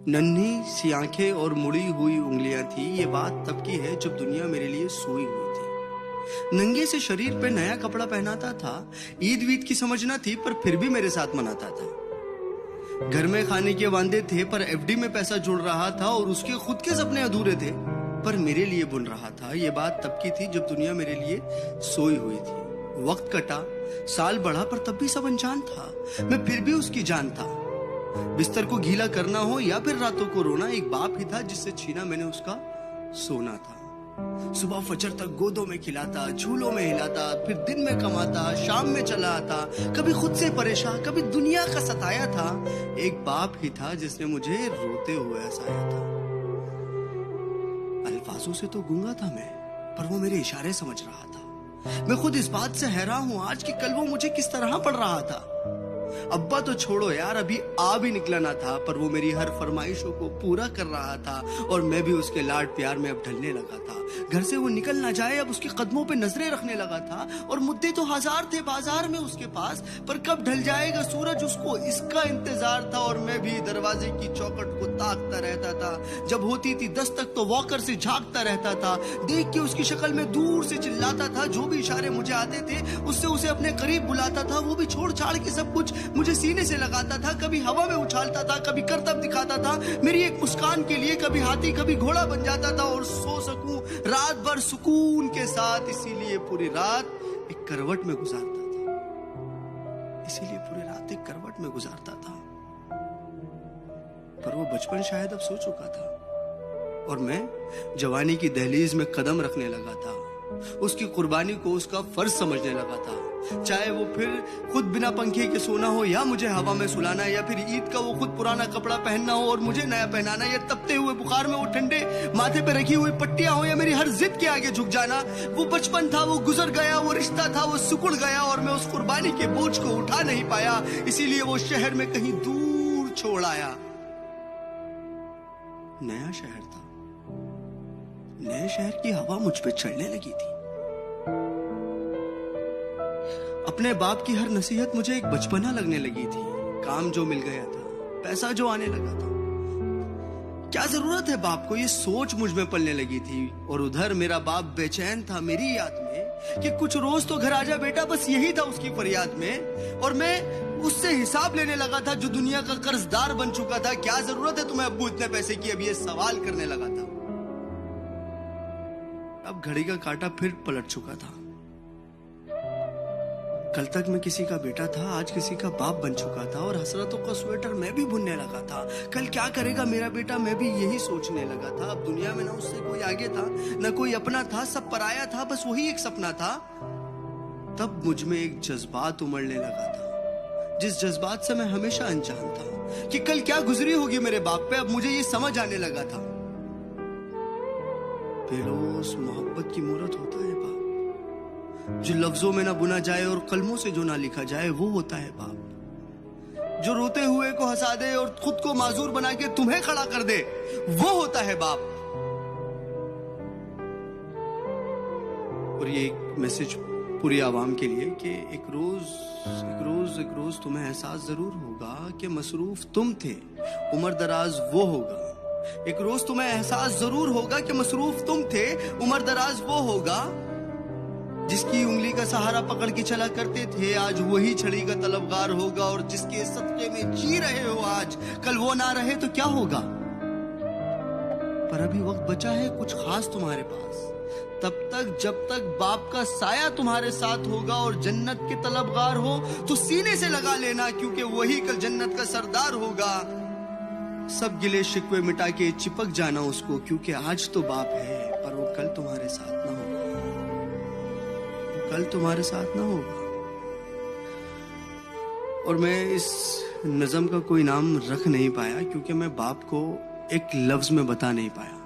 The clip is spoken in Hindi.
नन्ही सी आंखें और मुड़ी हुई उंगलियां थी। ये बात तब की है जब दुनिया मेरे लिए सोई हुई थी। नंगे से शरीर पे नया कपड़ा पहनाता था। ईद वीद की समझ न थी पर फिर भी मेरे साथ मनाता था। घर में खाने के वांदे थे पर एफडी में पैसा जुड़ रहा था और उसके खुद के सपने अधूरे थे पर मेरे लिए बुन रहा था। ये बात तब की थी जब दुनिया मेरे लिए सोई हुई थी। वक्त कटा, साल बढ़ा पर तब भी सब अनजान था। मैं फिर भी उसकी जान था। बिस्तर को गीला करना हो या फिर रातों को रोना, एक बाप ही था जिससे छीना मैंने उसका सोना था। सुबह फजर तक गोदों में खिलाता, झूलों में हिलाता, फिर दिन में कमाता, शाम में चला आता, कभी खुद से परेशान, कभी दुनिया का सताया था। एक बाप ही था जिसने मुझे रोते हुए हंसाया था। अल्फाजों से तो गूंगा था मैं, पर वो मेरे इशारे समझ रहा था। मैं खुद इस बात से हैरान हूं आज कि कल वो मुझे किस तरह पढ़ रहा था। अब्बा तो छोड़ो यार, अभी आ भी निकला ना था पर वो मेरी हर फरमाइशों को पूरा कर रहा था और मैं भी उसके लाड प्यार में अब ढलने लगा था। घर से वो निकल ना जाए अब उसके कदमों पे नजरें रखने लगा था और मुद्दे तो हजार थे बाजार में उसके पास, पर कब ढल जाएगा सूरज उसको इसका इंतजार था। और मैं भी दरवाजे की चौखट को ताकता रहता था। जब होती थी दस्तक तो वॉकर से झांकता रहता था। देख के उसकी शक्ल में दूर से चिल्लाता था। जो भी इशारे मुझे आते थे उससे उसे अपने करीब बुलाता था। वो भी छोड़ छाड़ के सब कुछ मुझे सीने से लगाता था। कभी हवा में उछालता था, कभी करतब दिखाता था मेरी एक मुस्कान के लिए। कभी हाथी कभी घोड़ा बन जाता था और सो सकूं रात भर सुकून के साथ। इसीलिए पूरी रात एक करवट में गुजारता था। इसीलिए पूरी रात एक करवट में गुजारता था। पर वो बचपन शायद अब सो चुका था और मैं जवानी की दहलीज में कदम रखने लगा था। उसकी कुर्बानी को उसका फर्ज समझने लगा था। चाहे वो फिर खुद बिना पंखे के सोना हो या मुझे हवा में सुलाना, या फिर ईद का वो खुद पुराना कपड़ा पहनना हो और मुझे नया पहनाना, या तपते हुए बुखार में वो ठंडे माथे पे रखी हुई पट्टियां हो या मेरी हर जिद के आगे झुक जाना। वो बचपन था, वो गुजर गया, वो रिश्ता था, वो सिकुड़ गया और मैं उस कुर्बानी के बोझ को उठा नहीं पाया। इसीलिए वो शहर में कहीं दूर छोड़ आया। नया शहर था, नए शहर की हवा मुझ पे चढ़ने लगी थी। अपने बाप की हर नसीहत मुझे एक बचपना लगने लगी थी। काम जो मिल गया था, पैसा जो आने लगा था, क्या जरूरत है बाप को, ये सोच मुझ में पलने लगी थी। और उधर मेरा बाप बेचैन था मेरी याद में कि कुछ रोज तो घर आजा बेटा, बस यही था उसकी फरियाद में। और मैं उससे हिसाब लेने लगा था जो दुनिया का कर्जदार बन चुका था। क्या जरूरत है तुम्हें अब्बू इतने पैसे की, अब ये सवाल करने लगा था। अब घड़ी का कांटा फिर पलट चुका था। कल तक मैं किसी का बेटा था, आज किसी का बाप बन चुका था और हसरतों का स्वेटर मैं भी बुनने लगा था। कल क्या करेगा मेरा बेटा, मैं भी यही सोचने लगा था। अब दुनिया में ना उससे कोई आगे था, ना कोई अपना था, सब पराया था, बस वही एक सपना था। तब मुझ में एक जज्बात उमड़ने लगा था, जिस जज्बात से मैं हमेशा अनजान था कि कल क्या गुजरी होगी मेरे बाप पे। अब मुझे ये समझ आने लगा था, बेलोस मोहब्बत की मूरत होता है बाप। जो लफ्जों में ना बुना जाए और कलमों से जो ना लिखा जाए वो होता है बाप। जो रोते हुए को हंसा दे और खुद को माजूर बना के तुम्हें खड़ा कर दे वो होता है बाप। और ये एक मैसेज पूरी आवाम के लिए कि एक रोज तुम्हें एहसास जरूर होगा कि मसरूफ तुम थे, उम्र दराज वो होगा। एक रोज तुम्हें एहसास जरूर होगा कि मसरूफ तुम थे, उम्र दराज वो होगा। जिसकी उंगली का सहारा पकड़ के चला करते थे आज वही छड़ी का तलबगार होगा। और जिसके सदके में जी रहे हो आज, कल वो ना रहे तो क्या होगा। पर अभी वक्त बचा है कुछ खास तुम्हारे पास, तब तक जब तक बाप का साया तुम्हारे साथ होगा और जन्नत के तलबगार हो तो सीने से लगा लेना, क्योंकि वही कल जन्नत का सरदार होगा। सब गिले शिकवे मिटा के चिपक जाना उसको, क्योंकि आज तो बाप है पर वो कल तुम्हारे साथ ना होगा, कल तुम्हारे साथ ना होगा। और मैं इस नज़म का कोई नाम रख नहीं पाया क्योंकि मैं बाप को एक लफ्ज में बता नहीं पाया।